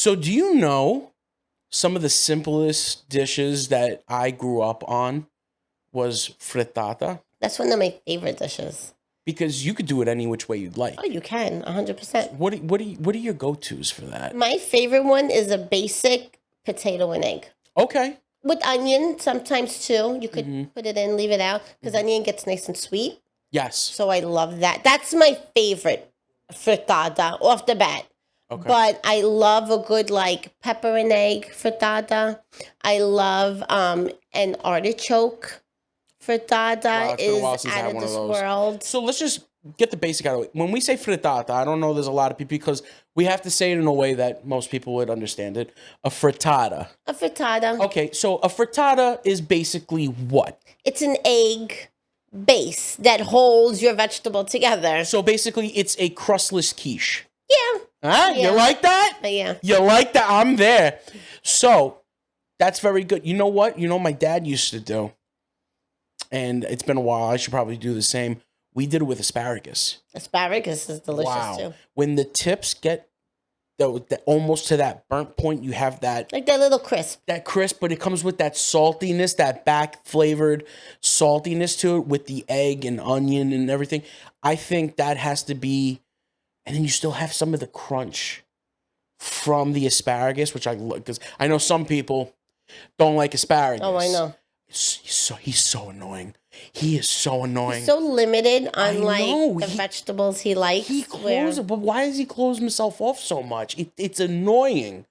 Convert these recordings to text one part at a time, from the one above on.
So do you know some of the simplest dishes that I grew up on was frittata? That's one of my favorite dishes. Because you could do it any which way you'd like. Oh, you can, 100%. What are your go-tos for that? My favorite one is a basic potato and egg. Okay. With onion, sometimes too. You could put it in, leave it out, because onion gets nice and sweet. Yes. So I love that. That's my favorite frittata off the bat. Okay. But I love a good like pepper and egg frittata. I love an artichoke frittata Wow, it's been a while is since I had out of one of this those. world. So let's just get the basic out of the way. When we say frittata, I don't know there's a lot of people because we have to say it in a way that most people would understand it. A frittata. A frittata. Okay, so a frittata is basically what? It's an egg base that holds your vegetable together. So basically it's a crustless quiche. Yeah. Huh? Yeah. You like that? Yeah. You like that? I'm there. So that's very good. You know what? You know my dad used to do, and it's been a while. I should probably do the same. We did it with asparagus. Asparagus is delicious too. When the tips get almost to that burnt point, you have that Like that little crisp. that crisp, but it comes with that saltiness, that back flavored saltiness to it with the egg and onion and everything. I think that has to be, and then you still have some of the crunch from the asparagus, which I love because I know some people don't like asparagus. Oh, I know. He's so annoying. He is so annoying. He's so limited on know. like the vegetables he likes. He but why does he close himself off so much? It's annoying.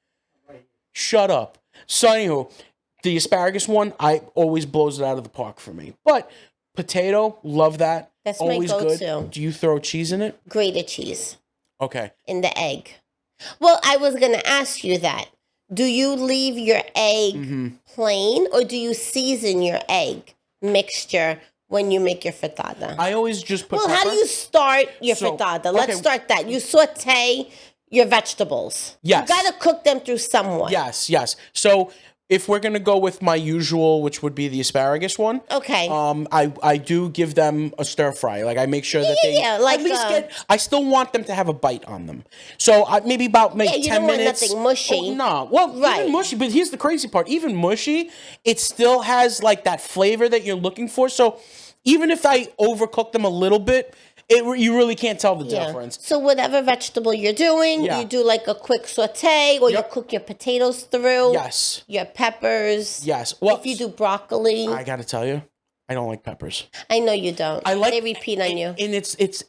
Shut up. So anywho, the asparagus one, I always blows it out of the park for me. But potato, love that. That's always my go-to. good. Do you throw cheese in it? Grated cheese Okay. in the egg. Well, I was going to ask you that. Do you leave your egg plain or do you season your egg mixture when you make your frittata? I always just put Well, pepper. how do you start your frittata? Let's start that. You saute your vegetables. Yes. You got to cook them through someone. Yes. So if we're gonna go with my usual, which would be the asparagus one, Okay. I do give them a stir fry. Like I make sure that they like, at least get. I still want them to have a bite on them. So maybe about you 10 don't want minutes. nothing mushy. Oh, no, well, Right. even mushy. But here's the crazy part: even mushy, it still has like that flavor that you're looking for. So even if I overcook them a little bit, you really can't tell the difference. So whatever vegetable you're doing, you do like a quick saute or you cook your potatoes through. Yes. Your peppers. Yes. Well, if you do broccoli. I got to tell you, I don't like peppers. I know you don't. They repeat on you.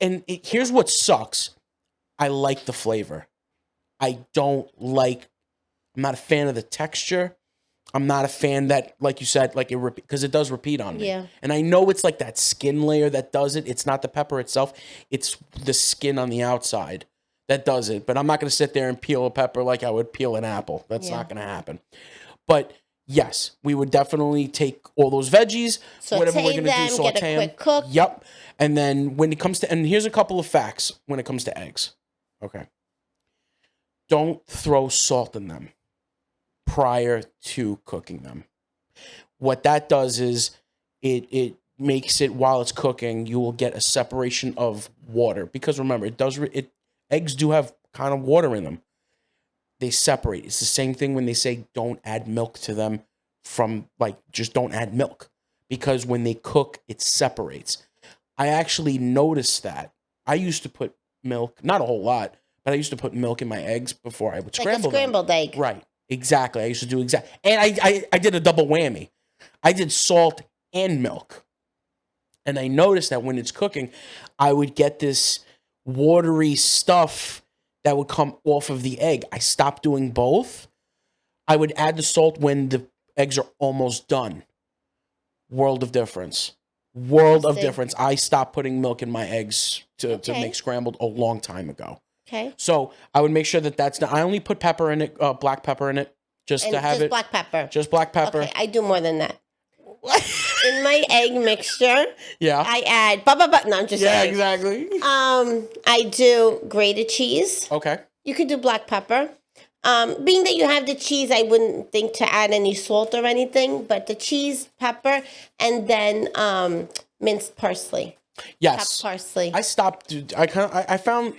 And here's what sucks. I like the flavor. I don't like. I'm not a fan of the texture. I'm not a fan that, like you said, like it because it does repeat on me. Yeah. And I know it's like that skin layer that does it. It's not the pepper itself. It's the skin on the outside that does it. But I'm not going to sit there and peel a pepper like I would peel an apple. That's not going to happen. But yes, we would definitely take all those veggies, whatever we're going to do, saute get a quick them. cook. Yep. And then when it comes to, and here's a couple of facts when it comes to eggs. Okay. Don't throw salt in them prior to cooking them. What that does is it makes it, while it's cooking, you will get a separation of water because remember, eggs do have kind of water in them. They separate. It's the same thing when they say don't add milk to them from like just don't add milk because when they cook it separates. I actually noticed that. I used to put milk, not a whole lot, but I used to put milk in my eggs before I would scramble them. Like a scrambled egg. Right. Exactly. I used to do and I did a double whammy. I did salt and milk. And I noticed that when it's cooking, I would get this watery stuff that would come off of the egg. I stopped doing both. I would add the salt when the eggs are almost done. World of difference. World of difference. I stopped putting milk in my eggs to make scrambled a long time ago. Okay. So I would make sure that that's not. I only put pepper in it, black pepper in it, just to have it. Just black pepper. Just black pepper. Okay, I do more than that. In my egg mixture, Yeah. I add no, I'm just saying. Exactly. I do grated cheese. Okay. You could do black pepper. Being that you have the cheese, I wouldn't think to add any salt or anything, but the cheese, pepper, and then minced parsley. Yes. Chopped parsley. I stopped. I found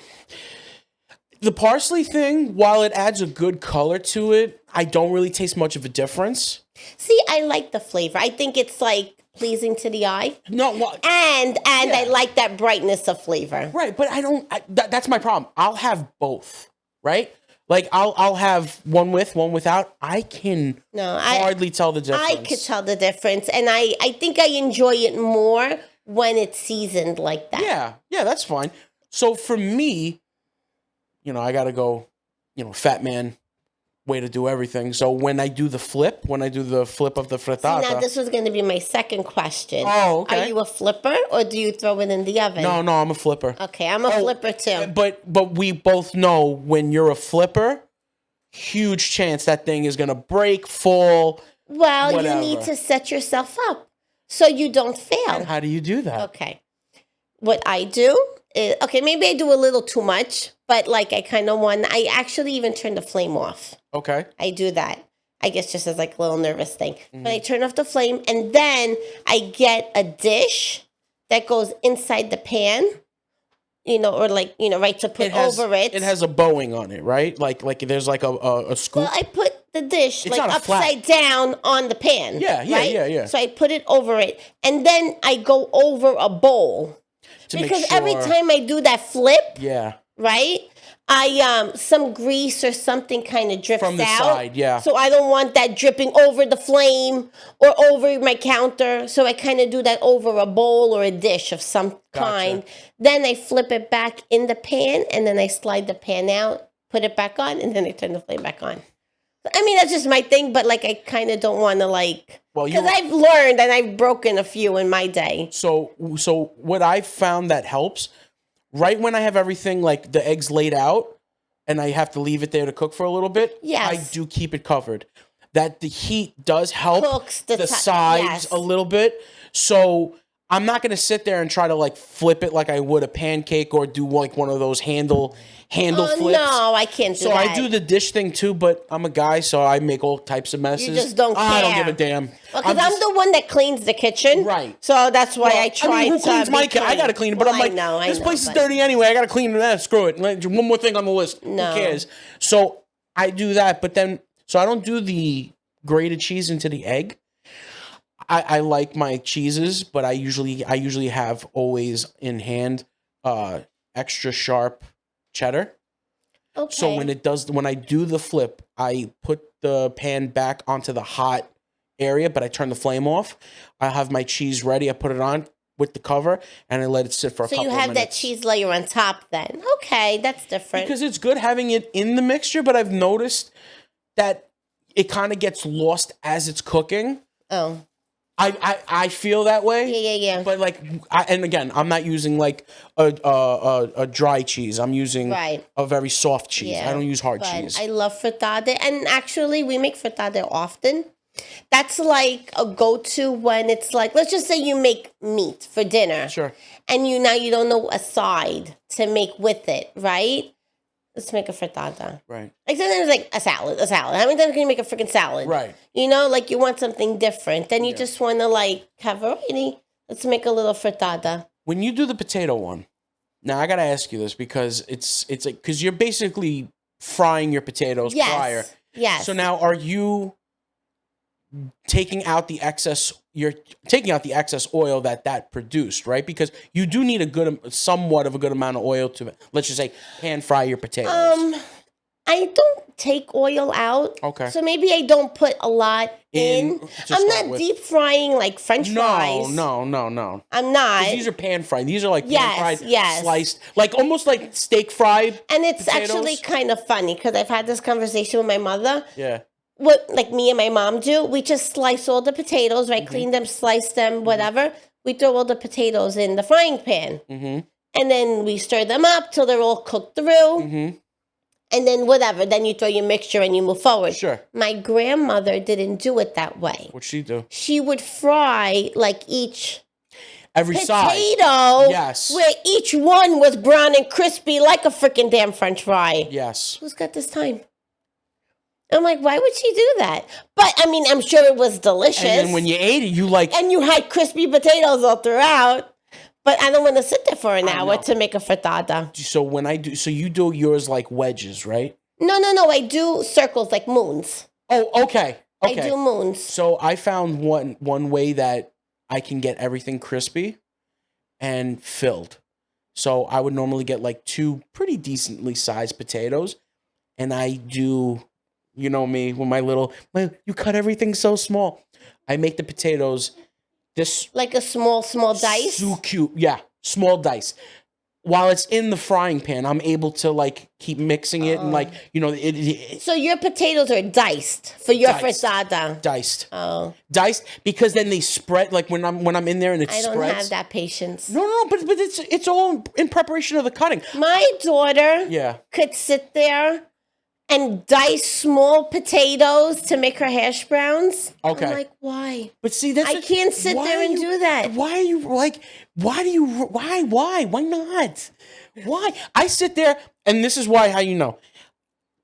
The parsley thing, while it adds a good color to it, I don't really taste much of a difference. See, I like the flavor. I think it's like pleasing to the eye. No, what? And I like that brightness of flavor. Right, but I don't. That's my problem. I'll have both. Right, like I'll have one with, one without. I can hardly tell the difference. I could tell the difference, and I think I enjoy it more when it's seasoned like that. Yeah, that's fine. So for me, I gotta go. Fat man way to do everything. So when I do the flip of the frittata. See, now this was going to be my second question. Oh, okay. Are you a flipper or do you throw it in the oven? No, I'm a flipper. Okay, I'm a flipper too. But we both know when you're a flipper, huge chance that thing is going to break, fall. Well, whatever. You need to set yourself up so you don't fail. And how do you do that? Okay. What I do is, maybe I do a little too much, but like I actually even turn the flame off. Okay. I do that. I guess just as like a little nervous thing. Mm-hmm. But I turn off the flame and then I get a dish that goes inside the pan, right to put over it. It has a bowing on it, right? Like there's like a scoop. Well, I put the dish It's like upside down on the pan. Yeah. So I put it over it and then I go over a bowl. Because every time I do that flip, right, I some grease or something kind of drips from the out. side, yeah. So I don't want that dripping over the flame or over my counter. So I kind of do that over a bowl or a dish of some kind. Then I flip it back in the pan and then I slide the pan out, put it back on, and then I turn the flame back on. I mean, that's just my thing, but like I kind of don't want to because I've learned and I've broken a few in my day. So what I found that helps, right when I have everything like the eggs laid out and I have to leave it there to cook for a little bit, I do keep it covered. That the heat does help cooks the sides a little bit. So I'm not going to sit there and try to like flip it like I would a pancake or do like one of those handle flips. No, I can't do that. So I do the dish thing too, but I'm a guy, so I make all types of messes. You just don't care. I don't give a damn. Well, because I'm the one that cleans the kitchen. Right. So that's why I try who cleans my kitchen? I got to clean it, but I'm like, this place is dirty anyway. I got to clean it. Screw it. One more thing on the list. No. Who cares? So I do that, but then, so I don't do the grated cheese into the egg. I like my cheeses, but I usually have always in hand extra sharp cheddar. Okay. So when I do the flip, I put the pan back onto the hot area, but I turn the flame off. I have my cheese ready. I put it on with the cover, and I let it sit for a couple of minutes. So you have that cheese layer on top then. Okay, that's different. Because it's good having it in the mixture, but I've noticed that it kind of gets lost as it's cooking. Oh. I feel that way. Yeah. But and again, I'm not using like a dry cheese. I'm using a very soft cheese. Yeah, I don't use hard cheese. I love frittata, and actually, we make frittata often. That's like a go-to when it's like, let's just say you make meat for dinner. Sure. And you don't know a side to make with it, right? Let's make a frittata. Right. Like sometimes like a salad. How many times can you make a freaking salad? Right. Like you want something different. Then you just want to like have variety. Let's make a little frittata. When you do the potato one, now I got to ask you this because it's like, because you're basically frying your potatoes prior. Yes. So now are you taking out the excess? You're taking out the excess oil that produced, right? Because you do need somewhat of a good amount of oil to, let's just say, pan fry your potatoes. I don't take oil out. Okay. So maybe I don't put a lot in. I'm not deep frying like French fries. No. I'm not. These are pan fried. These are like pan fried, yes. sliced, like almost like steak fried. And it's potatoes. Actually kind of funny because I've had this conversation with my mother. Yeah. What like me and my mom do, we just slice all the potatoes, right? Mm-hmm. Clean them, slice them, whatever. We throw all the potatoes in the frying pan. Mm-hmm. And then we stir them up till they're all cooked through. Mm-hmm. And then whatever, then you throw your mixture and you move forward. Sure. My grandmother didn't do it that way. What'd she do? She would fry like every potato, side. Yes. Where each one was brown and crispy like a freaking damn French fry. Yes. Who's got this time? I'm like, why would she do that? But, I mean, I'm sure it was delicious. And then when you ate it, And you had crispy potatoes all throughout. But I don't want to sit there for an I hour know. to make a frittata. So when I do, so you do yours like wedges, right? No. I do circles like moons. Oh, okay. Okay. I do moons. So I found one way that I can get everything crispy and filled. So I would normally get like 2 pretty decently sized potatoes, and I do, you know me, with you cut everything so small. I make the potatoes this Like a small dice. so cute, yeah, small dice. While it's in the frying pan, I'm able to like keep mixing it and like it So your potatoes are diced for your Diced. frittata. diced. Oh, Diced because then they spread like when I'm in there and it I don't spreads. have that patience. No, but it's all in preparation of the cutting. My daughter Yeah. could sit there and dice small potatoes to make her hash browns. Okay. I'm like, why? But see, that's I can't sit there and do that. Why are you like? Why not? Why? I sit there, and this is why. How you know?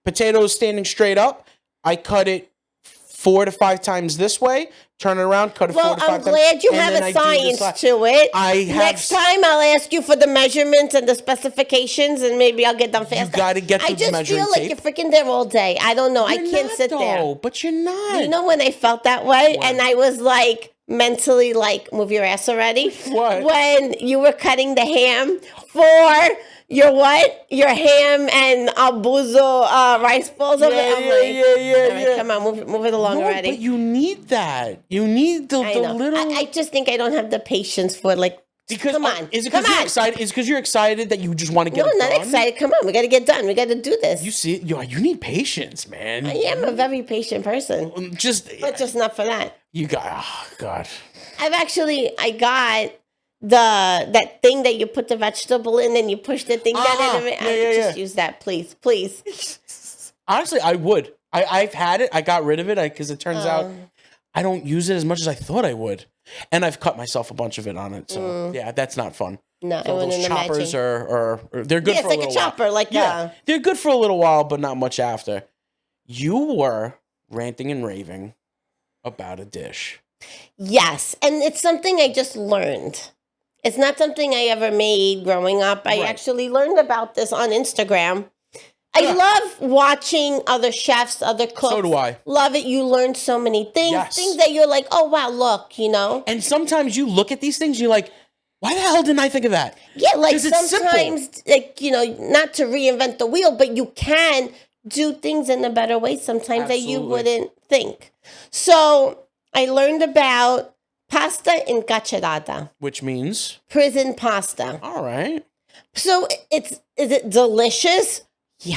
Potatoes standing straight up. I cut it 4 to 5 times this way. Turn it around. Cut it 4 Well, to 5 I'm times. glad you and have then a I do the science side. to it. I have Next time, I'll ask you for the measurements and the specifications, and maybe I'll get them faster. You got to get I the just measuring feel like tape. you're freaking there all day. I don't know. I You're can't not, sit there. though, but you're not. You know when I felt that way, When? and I was like mentally like, move your ass already. What? When you were cutting the ham for your what? Your ham and albuzo rice balls of it. I'm like, all right, come on, move it along No, already. but you need that. You need the I know. little. I just think I don't have the patience for like. Because Come on. Is it Come because you're on. excited? Is it because you're excited that you just want to get No, it I'm not done? excited. Come on, we got to get done. We got to do this. You see, you need patience, man. I am a very patient person, but just not for that. You got. Oh God. I got that thing that you put the vegetable in and you push the thing down in it. Just use that, please. Honestly, I would. I've had it. I got rid of it because it turns out I don't use it as much as I thought I would, and I've cut myself a bunch of it on it. So yeah, that's not fun. No, So I wouldn't those choppers imagine. are they're good Yeah, for it's a like a little chopper, while. like they're good for a little while, but not much after. You were ranting and raving about a dish. Yes, and it's something I just learned. It's not something I ever made growing up. I Right. actually learned about this on Instagram. I love watching other chefs, other cooks. So do I. Love it. You learn so many things. Yes. Things that you're like, oh, wow, look, you know? And sometimes you look at these things, you're like, why the hell didn't I think of that? Yeah, like 'Cause it's simple. sometimes, like, you know, not to reinvent the wheel, but you can do things in a better way sometimes that you Absolutely. wouldn't think. So I learned about pasta in carcerata, Which means, prison pasta. all right, So is it delicious? Yeah.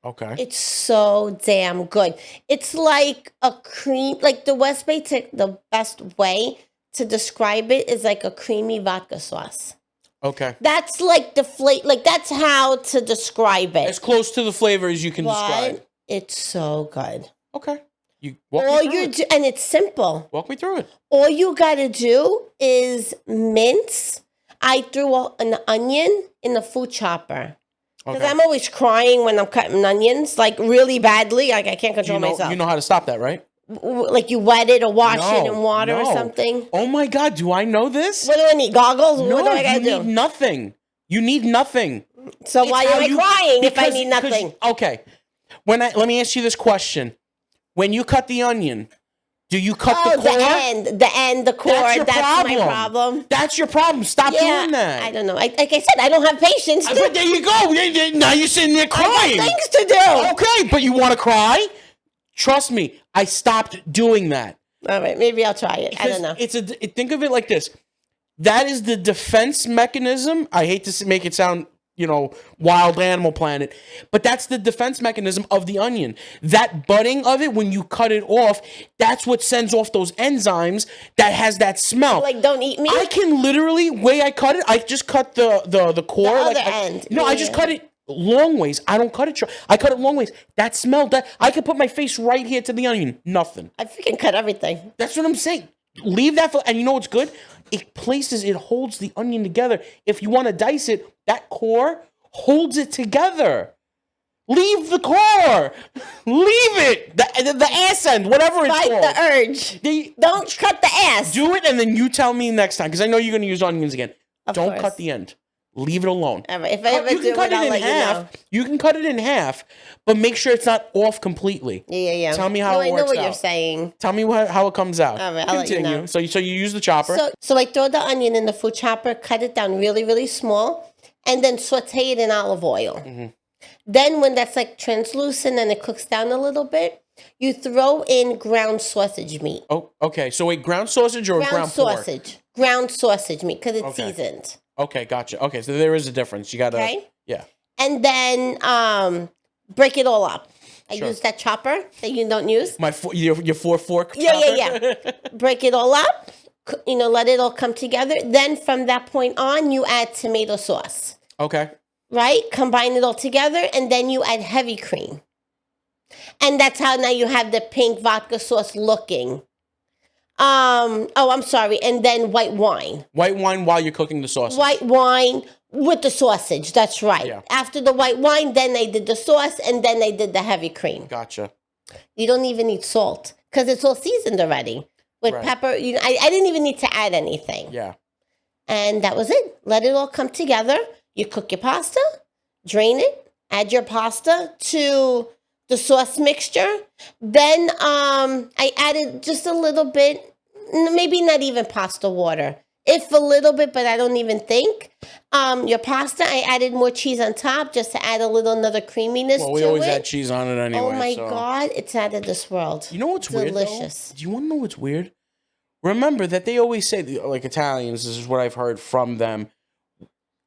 okay. It's so damn good. It's like a cream, like the best way to describe it is like a creamy vodka sauce. Okay. That's like the flavor, like that's how to describe it. As close to the flavor as you can describe. But it's so good. Okay. You walk All me through you it. do, and it's simple. Walk me through it. All you gotta do is mince. I threw an onion in the food chopper. Because Okay. I'm always crying when I'm cutting onions, like really badly. Like I can't control myself. You know how to stop that, right? Like you wet it or wash it in water or no. something. Oh my God, do I know this? What do I need? Goggles? No, What do I gotta you do? need nothing. You need nothing. So It's why how am I you- crying if I because- need because- nothing? Okay. Let me ask you this question. When you cut the onion, do you cut the core? The core. That's your That's problem. my problem. That's your problem. Stop doing that. I don't know. Like I said, I don't have patience. But there you go. Now you're sitting there I crying. got things to do. Okay, but you want to cry? Trust me, I stopped doing that. All right, maybe I'll try it. I don't know. Think of it like this. That is the defense mechanism. I hate to make it sound, Wild Animal Planet, but that's the defense mechanism of the onion. That budding of it, when you cut it off, that's what sends off those enzymes that has that smell. Like, don't eat me. I can literally, way I cut it, I just cut the core. The like other end. No, I just Yeah. cut it long ways. I don't cut it short. I cut it long ways. That smell, I could put my face right here to the onion. Nothing. I freaking cut everything. That's what I'm saying. Leave that and you know what's good? It holds the onion together. If you want to dice it, that core holds it together. Leave the core. Leave it. The ass end, whatever it's Fight called. the urge. Don't cut the ass. Do it, and then you tell me next time, because I know you're going to use onions again. Don't course. cut the end. Leave it alone. All right. If I ever do it, I'll let you know. You can cut it in half, but make sure it's not off completely. Yeah. Tell me how it works out. I know what you're saying. Tell me how it comes out. All right, I'll let you know. So you use the chopper. So I throw the onion in the food chopper, cut it down really, really small, and then saute it in olive oil. Mm-hmm. Then when that's like translucent and it cooks down a little bit, you throw in ground sausage meat. Oh, okay. So wait, ground sausage or ground sausage? Pork? Ground sausage meat because it's seasoned. Okay, gotcha. Okay, so there is a difference. You gotta, yeah. And then break it all up. I use that chopper that you don't use. Your 4-fork chopper? Yeah. Break it all up. Let it all come together. Then from that point on, you add tomato sauce. Okay. Right? Combine it all together, and then you add heavy cream. And that's how now you have the pink vodka sauce looking. I'm sorry. And then white wine. White wine while you're cooking the sausage. White wine with the sausage. That's right. Yeah. After the white wine, then I did the sauce, and then I did the heavy cream. Gotcha. You don't even need salt because it's all seasoned already. With pepper, I didn't even need to add anything. Yeah. And that was it. Let it all come together. You cook your pasta, drain it, add your pasta to the sauce mixture. Then I added just a little bit, maybe not even pasta water. If a little bit, but I don't even think. Your pasta, I added more cheese on top just to add another creaminess to it. Well, we always add cheese on it anyway. Oh my God, it's out of this world. You know what's weird, delicious. Do you want to know what's weird? Remember that they always say, like Italians, this is what I've heard from them,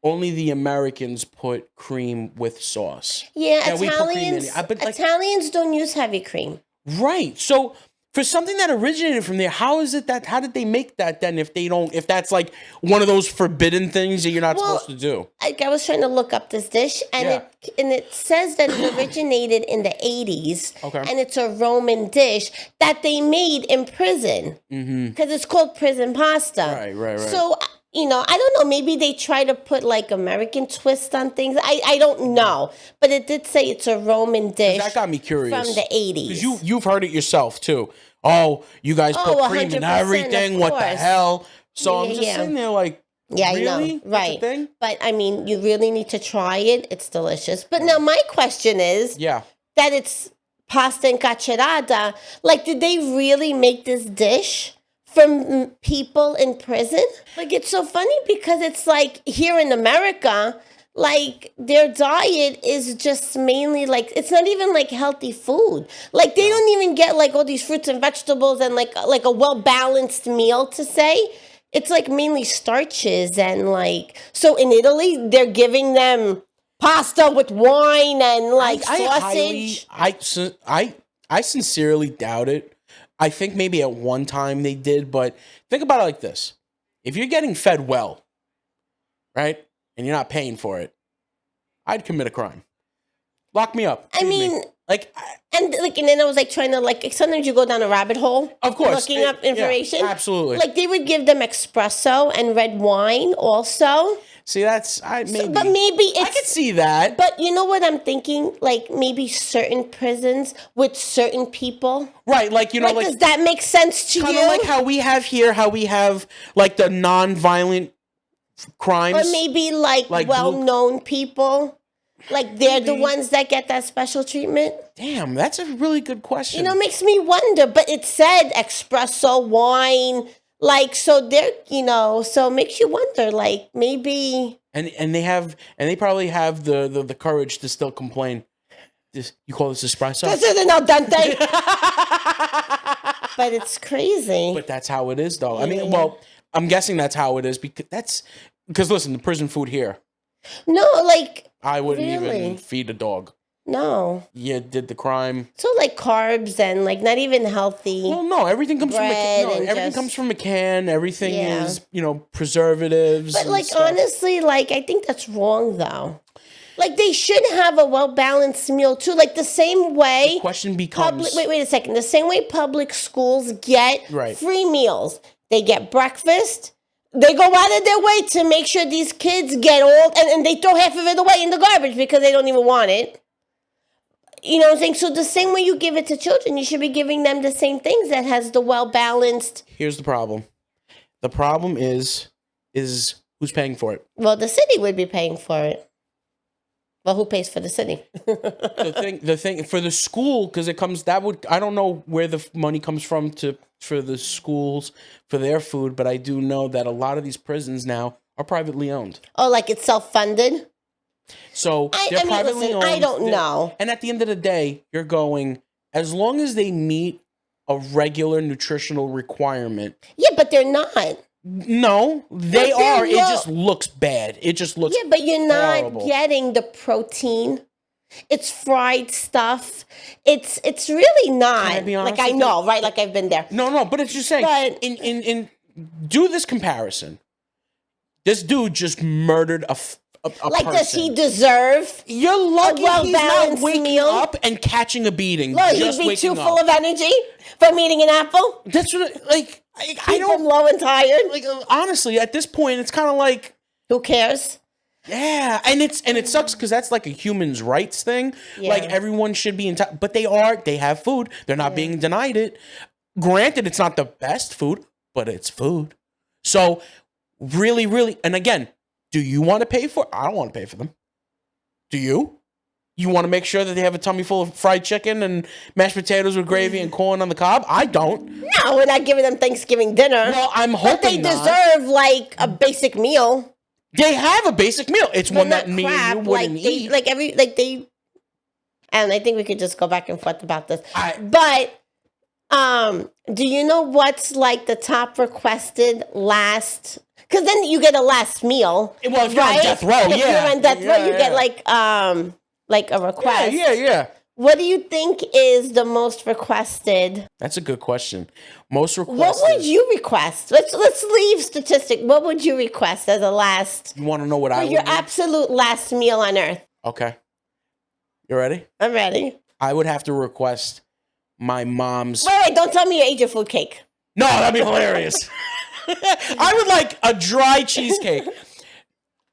only the Americans put cream with sauce. Yeah, Italians don't use heavy cream. Right. So for something that originated from there, how did they make that then if that's like one of those forbidden things that you're not supposed to do? I was trying to look up this dish and it says that it originated in the 80s. Okay. And it's a Roman dish that they made in prison. Because it's called prison pasta. Right. So I don't know. Maybe they try to put like American twist on things. I don't know, but it did say it's a Roman dish. That got me curious from the 80s. Because you've heard it yourself too. Oh, you guys put cream in everything. What the hell? So I'm just sitting there like, really? I know, right? That's a thing? But I mean, you really need to try it. It's delicious. But now my question is, that it's pasta and carcerata. Like, did they really make this dish from people in prison? Like, it's so funny because it's like here in America, like their diet is just mainly like, it's not even like healthy food. Like they don't even get like all these fruits and vegetables and like a well-balanced meal to say. It's like mainly starches and like, so in Italy, they're giving them pasta with wine and like sausage. I sincerely doubt it. I think maybe at one time they did, but think about it like this. If you're getting fed well, right, and you're not paying for it, I'd commit a crime. Lock me up. And then I was like trying to like, sometimes you go down a rabbit hole. Of course. Looking up information. Yeah, absolutely. Like they would give them espresso and red wine also. See, but maybe it's, I could see that. But you know what I'm thinking? Like maybe certain prisons with certain people. Right, like, like does that make sense to you? Kind of like how we have like the non-violent crimes. Or maybe like well-known people. Like they're the ones that get that special treatment. Damn, that's a really good question. It makes me wonder, but it said espresso, wine. Like, so they're, so it makes you wonder, like, maybe. And they probably have the courage to still complain. You call this espresso? This isn't al dente. But it's crazy. But that's how it is, though. Yeah. I mean, well, I'm guessing that's how it is because listen, the prison food here. No, like. I wouldn't even feed a dog. No. You did the crime. So like carbs and like not even healthy. Well, no, everything comes from a can. Everything is, preservatives. But like honestly, like I think that's wrong though. Like they should have a well-balanced meal too. Like the same way. The question becomes. Wait a second. The same way public schools get free meals. They get breakfast. They go out of their way to make sure these kids get all, and they throw half of it away in the garbage because they don't even want it. You know what I'm saying? So the same way you give it to children, you should be giving them the same things that has the well-balanced. Here's the problem. The problem is Who's paying for it? Well, the city would be paying for it. Well, who pays for the city? The thing for the school, because it comes, I don't know where the money comes from for the schools for their food, but I do know that a lot of these prisons now are privately owned. Oh, like it's self-funded? So they're privately owned. I don't know. And at the end of the day, you're going, as long as they meet a regular nutritional requirement. Yeah, but they're not. No, they are. It just looks bad. It just looks but you're not horrible. getting the protein. It's fried stuff. It's really not. Can I be honest like I with know, you? right? Like I've been there. No, but it's just saying. But- in do this comparison. This dude just murdered a Like, person. does he deserve? You're lucky he's not well-balanced waking meal? up and catching a beating. Look, he'd just be waking too up. full of energy from eating an apple. That's what I Keep don't him low and tired. like. Honestly, at this point, it's kind of like. Who cares? Yeah, and it sucks because that's like a human's rights thing. Yeah. Like everyone should be entitled, but they have food. They're not being denied it. Granted, it's not the best food, but it's food. So really, and again, do you want to pay for it? I don't want to pay for them. Do you? You want to make sure that they have a tummy full of fried chicken and mashed potatoes with gravy and corn on the cob? I don't. No, we're not giving them Thanksgiving dinner. Well, I'm but hoping they not. deserve like a basic meal. They have a basic meal. It's But one not that me and crap, you wouldn't eat. And I think we could just go back and forth about this. But do you know what's like the top requested last? Because then you get a last meal. Well, if you're on death row, If yeah. you're on death row, you Yeah. get like a request. Yeah. What do you think is the most requested? That's a good question. Most requested. What would you request? Let's leave statistic. What would you request as a last? You want to know what I would Your need? absolute last meal on earth. Okay. You ready? I'm ready. I would have to request my mom's. Wait, don't tell me you ate your food cake. No, that'd be hilarious. I would like a dry cheesecake.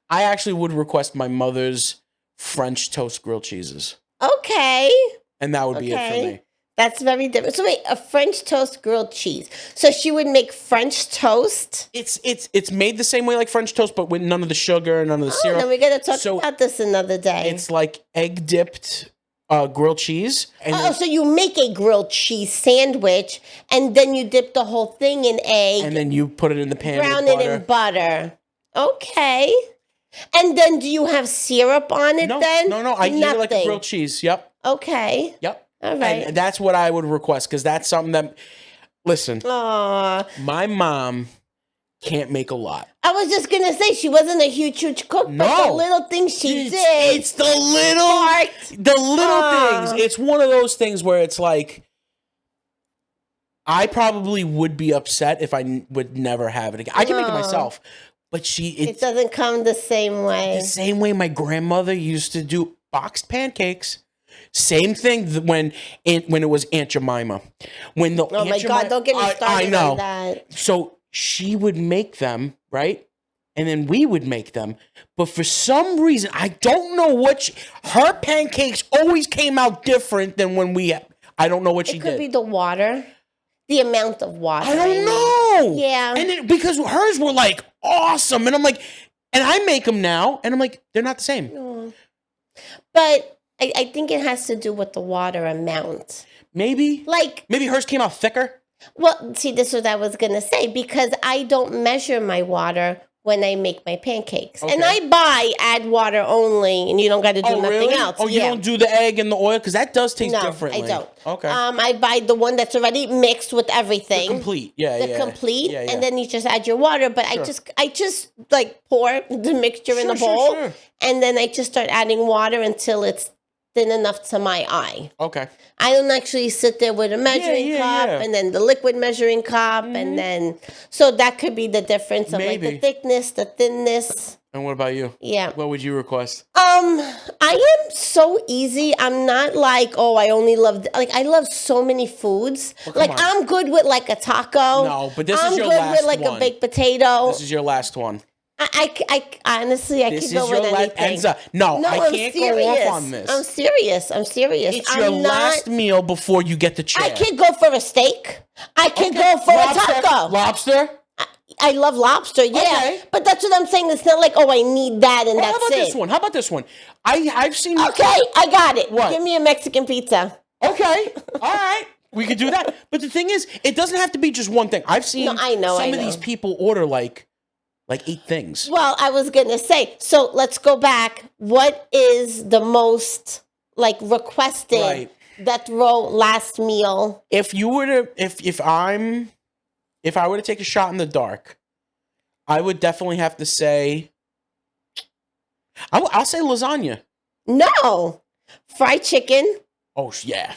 I actually would request my mother's French toast grilled cheeses. Okay. And that would be it for me. That's very different. So wait, a French toast grilled cheese. So she would make French toast? It's made the same way like French toast, but with none of the sugar, none of the syrup. Then we got to talk about this another day. It's like egg dipped grilled cheese. And so you make a grilled cheese sandwich, and then you dip the whole thing in egg. And then you put it in the pan brown with it in butter. Okay. And then do you have syrup on it then? No. I eat it like a grilled cheese. Yep. Okay. Yep. All right. And that's what I would request because that's something that, listen, my mom can't make a lot. I was just going to say she wasn't a huge cook, but the little things she did. It's the little things. It's one of those things where it's like, I probably would be upset if I would never have it again. I can make it myself. But it doesn't come the same way. The same way my grandmother used to do boxed pancakes. Same thing when it was Aunt Jemima. Oh my God! Don't get me started I know. on that. So she would make them, right? And then we would make them. But for some reason, I don't know her pancakes always came out different than when I don't know what she did. It could be the water. The amount of water. I don't know. Yeah. And because hers were like awesome. And I'm like, and I make them now. And I'm like, they're not the same. No. But I think it has to do with the water amount. Maybe. Maybe hers came out thicker. Well, see, this is what I was going to say. Because I don't measure my water when I make my pancakes. Okay. And I add water only, and you don't got to do nothing else. Oh, you don't do the egg and the oil? Because that does taste differently. I don't. Okay. I buy the one that's already mixed with everything. The complete, yeah. And then you just add your water. But I just like pour the mixture in a bowl, and then I just start adding water until it's thin enough to my eye. Okay. I don't actually sit there with a measuring cup and then the liquid measuring cup and then so that could be the difference of like the thickness, the thinness. And what about you? Yeah. What would you request? I am so easy. I'm not like, I only love I love so many foods. Well, I'm good with like a taco. No, but this is your last one. I'm good with like a baked potato. This is your last one. I honestly, I could go with anything. Enza. No, I can't go off on this. I'm serious. It's your last meal before you get the chair. I could go for a steak. I could go for a taco. Lobster? I love lobster, yeah. Okay. But that's what I'm saying. It's not like, oh, I need that and Well, that's how about it. this one? How about this one? I've seen. Okay, I got it. What? Give me a Mexican pizza. Okay, all right, we could do that. But the thing is, it doesn't have to be just one thing. I've seen No, I know, some I of know. these people order like 8 things. Well, I was going to say, so let's go back. What is the most like requested Right. death row last meal? If you were to, if I were to take a shot in the dark, I would definitely have to say, I'll say lasagna. No. Fried chicken. Oh yeah.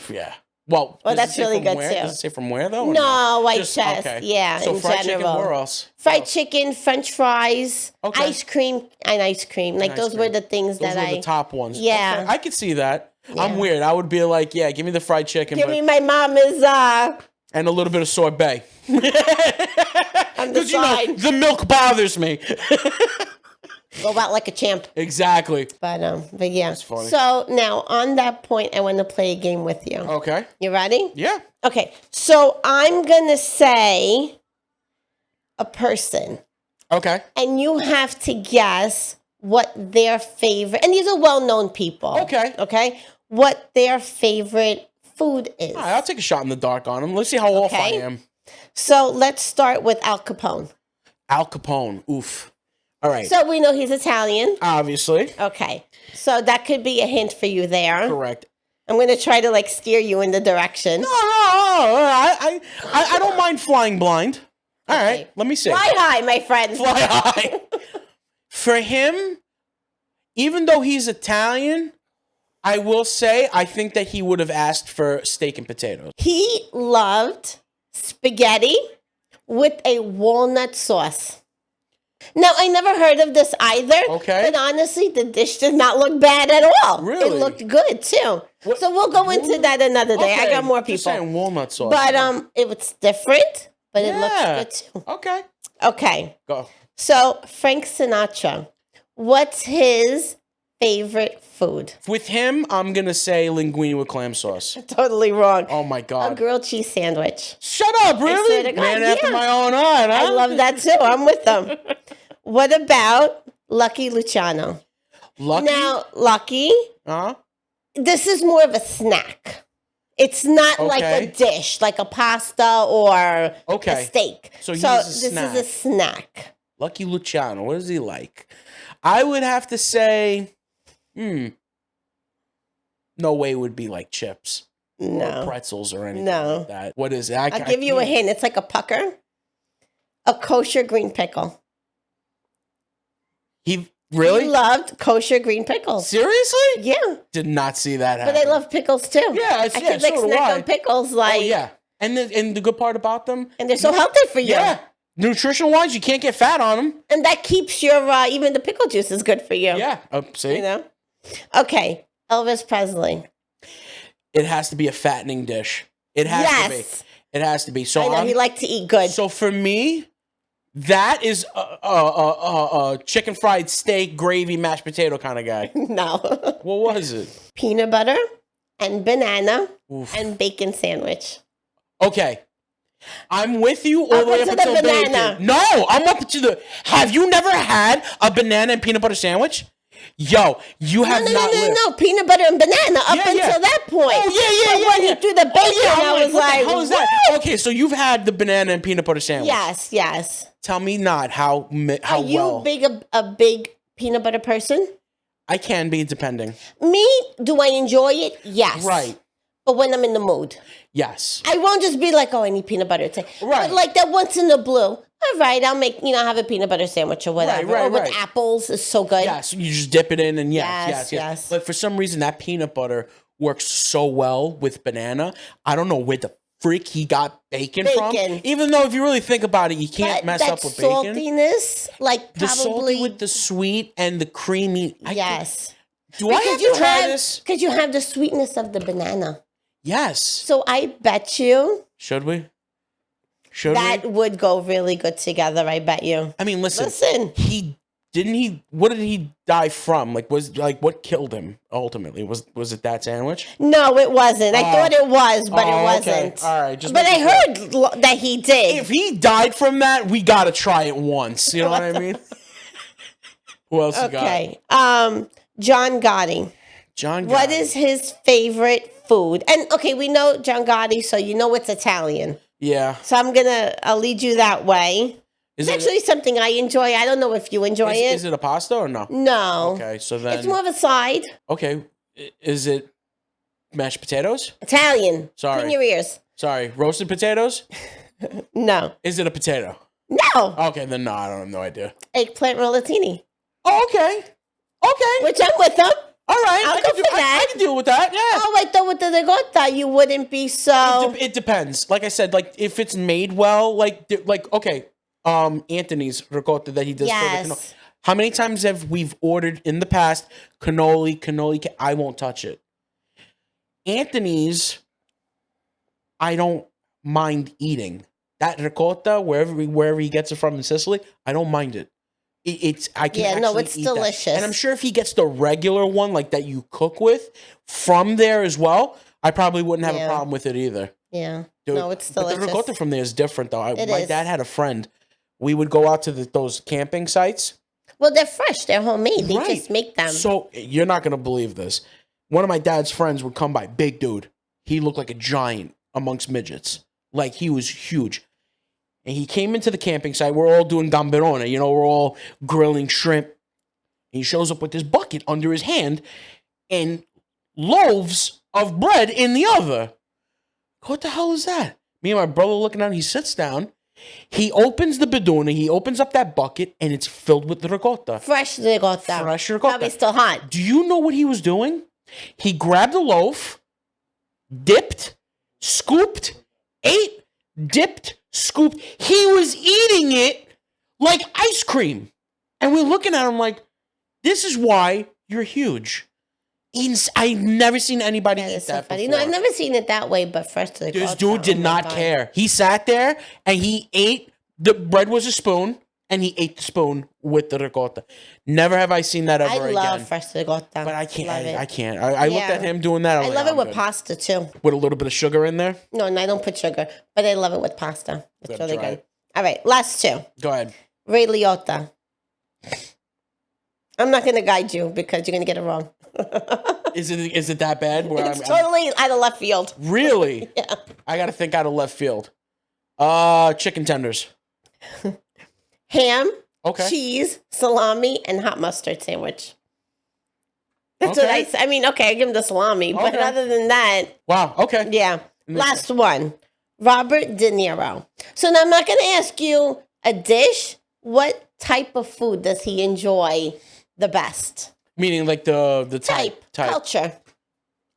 Well, Well, does it that's say really from good where? too. Does it say from where though? or No, white Just- chest. okay. Yeah, So in fried general. chicken. Where else? Fried chicken, French fries, Okay. ice cream, and ice cream. Like ice those cream. were the things Those that were the top ones. Yeah. Okay, I could see that. Yeah. I'm weird. I would be like, yeah, give me the fried chicken, give but, me my mama's and a little bit of sorbet. on the Because side. the milk bothers me. Go out like a champ. Exactly. But yeah. That's funny. So now on that point, I want to play a game with you. Okay. You ready? Yeah. Okay. So I'm gonna say a person, Okay. and you have to guess what their favorite. And these are well-known people. Okay. Okay. What their favorite food is. All right, I'll take a shot in the dark on him. Let's see how off I Okay. am. So let's start with Al Capone. Al Capone. Oof. All right. So we know he's Italian. Obviously. Okay. So that could be a hint for you there. Correct. I'm going to try to like steer you in the direction. No. I don't mind flying blind. All right. Okay. Let me see. Fly high, my friend. Fly high. For him, even though he's Italian, I will say I think that he would have asked for steak and potatoes. He loved spaghetti with a walnut sauce. Now, I never heard of this either. Okay. But honestly, the dish did not look bad at all. Really? It looked good, too. What- So we'll go into that another day. I Okay, got more just people. saying walnut sauce. But it was different, but it Yeah. looks good, too. Okay. Okay. Go. So, Frank Sinatra, what's his favorite food? With him, I'm gonna say linguine with clam sauce. Totally wrong. Oh my A god! grilled cheese sandwich. Shut up! swear Really? to God, Man after yeah. my own heart. Huh? I love that too. I'm with them. What about Lucky Luciano? Lucky. Now, Lucky, Huh? this is more of a snack. It's not like a Okay. dish, like a pasta or a Okay. steak. So he's this a is a snack. Lucky Luciano. What is he like? I would have to say, no way it would be like chips or No. pretzels or anything No. like that. What is it? I'll give you a hint. It's like a pucker. A kosher green pickle. He really? He loved kosher green pickles. Seriously? Yeah. Did not see that But happen. I love pickles too. Yeah, I yeah, could like so do snack I. on pickles like Oh yeah, and the good part about them, and they're so healthy for you. yeah, nutritional wise, you can't get fat on them. And that keeps your even the pickle juice is good for you. Yeah, see, You know? Okay. Elvis Presley. it has to be a fattening dish. It has to be. Yes. It has to be. So I know he liked to eat good. so for me, that is a chicken fried steak, gravy, mashed potato kind of guy. No. What was it? Peanut butter and banana Oof. and bacon sandwich. Okay. I'm with you all Up the way up until the until banana. bacon. No, I'm up to the. Have you never had a banana and peanut butter sandwich? Yo, you have not lived. No. Peanut butter and banana up Yeah, until yeah. that point. Oh yeah, But when he threw the bacon, I'm I was what the like, hell is that? Okay, so you've had the banana and peanut butter sandwich. Yes. Tell me not how Are you well a big peanut butter person? I can be depending. Me, do I enjoy it? Yes. Right. But when I'm in the mood, Yes. I won't just be like, oh, I need peanut butter today. Right. But like that once in the blue. All right, I'll make, have a peanut butter sandwich or whatever. Right, or with right. apples is so good. Yes. You just dip it in and yes. Yes. But for some reason that peanut butter works so well with banana. I don't know where the freak he got bacon from. Even though if you really think about it, you can't But mess that up with bacon. saltiness, like The salty probably with the sweet and the creamy. yes. Do I have to try this? Because you have the sweetness of the banana. Yes. So I bet you Should we? Should that we? would go really good together. I bet you. I mean, listen. Listen. He Didn't he? What did he die from? Like, what killed him ultimately? Was it that sandwich? No, it wasn't. I thought it was, but it wasn't. Okay. All right, but I heard that he did. If he died from that, we gotta try it once. You know what I mean? Who else you got? Okay. John Gotti. John Gotti. What is his favorite food? And okay, we know John Gotti, so you know it's Italian. Yeah. So I'll lead you that way. It's actually something I enjoy. I don't know if you enjoy it. Is it a pasta or no? No. Okay, so then it's more of a side. Okay, is it mashed potatoes? Italian. Sorry. Clean your ears. Sorry, roasted potatoes? No. Is it a potato? No. Okay, then no, I don't have no idea. Eggplant rollatini. Oh, okay. Okay. Which I'm with them. All right, I'll go for that. I can deal with that. Yeah. Oh, I thought with the ricotta you wouldn't be so. It depends. Like I said, like if it's made well, like okay, Anthony's ricotta that he does. Yes. For the cannoli. How many times have we've ordered in the past cannoli? I won't touch it. Anthony's, I don't mind eating that ricotta wherever he gets it from in Sicily. I don't mind it. I can it's eat delicious. that. And I'm sure if he gets the regular one like that you cook with from there as well, I probably wouldn't have a problem with it either. Yeah. Dude, No, it's delicious. But the ricotta from there is different though. My is. dad had a friend. We would go out to those camping sites. Well, they're fresh. They're homemade. They Right. just make them. So you're not gonna believe this. One of my dad's friends would come by, big dude. He looked like a giant amongst midgets. Like he was huge. And he came into the camping site. We're all doing gamberone. You know, we're all grilling shrimp. And he shows up with this bucket under his hand and loaves of bread in the other. What the hell is that? Me and my brother looking at him. He sits down. He opens the bidone. He opens up that bucket, and it's filled with the ricotta. Fresh ricotta. Fresh ricotta. Probably still hot. Do you know what he was doing? He grabbed a loaf, dipped, scooped, ate, dipped, scooped. He was eating it like ice cream. And we're looking at him like, this is why you're huge. I've never seen anybody eat that before. No, I've never seen it that way, but fresh ricotta. This dude did not care. He sat there and he ate, the bread was a spoon, and he ate the spoon with the ricotta. Never have I seen that ever again. I love fresh ricotta. But I can't. Love I can't. I looked at him doing that. I love it with pasta too. With a little bit of sugar in there? No, I don't put sugar, but I love it with pasta. It's really try good. it. All right, last two. Go ahead. Ray Liotta. I'm not going to guide you because you're going to get it wrong. Is it that bad? Where It's totally out of left field. Really? Yeah. I got to think out of left field. Chicken tenders. Ham, Okay. cheese, salami, and hot mustard sandwich. That's what I say. I mean, okay, I give him the salami, but Okay. other than that, Wow. Okay. yeah. Last one, Robert De Niro. So now I'm not going to ask you a dish. What type of food does he enjoy the best? Meaning like the type. Culture.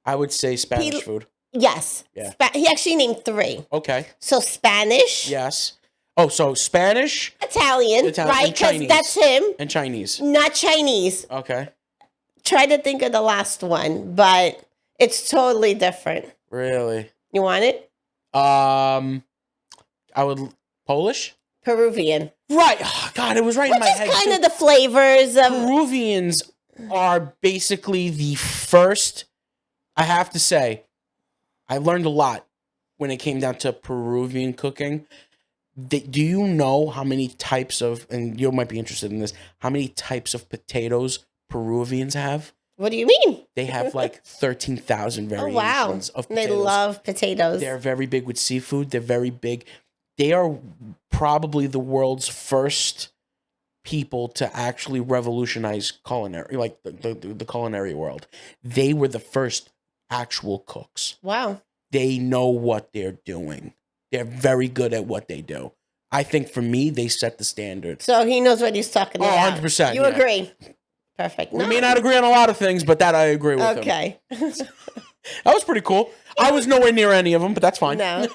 I would say Spanish food. Yes. Yeah. He actually named 3. Okay. So Spanish. Yes. Oh, so Spanish, Italian, right? and Because Chinese. that's him. And Chinese. Not Chinese. Okay. Try to think of the last one, but it's totally different. Really? You want it? I would Polish. Peruvian. Right. Oh, God, it was right in my head. Which is kind too. of the flavors of... Peruvians are basically the first. I have to say, I learned a lot when it came down to Peruvian cooking. Do you know how many types of, and you might be interested in this, how many types of potatoes Peruvians have? What do you mean? They have like 13,000 variations of potatoes. And they love potatoes. They're very big with seafood. They're very big. They are probably the world's first people to actually revolutionize culinary, like the culinary world. They were the first actual cooks. Wow. They know what they're doing. They're very good at what they do. I think for me, they set the standard. So he knows what he's talking about. 100%. You agree? Perfect. We may not agree on a lot of things, but that I agree with him. Okay. That was pretty cool. I was nowhere near any of them, but that's fine. No.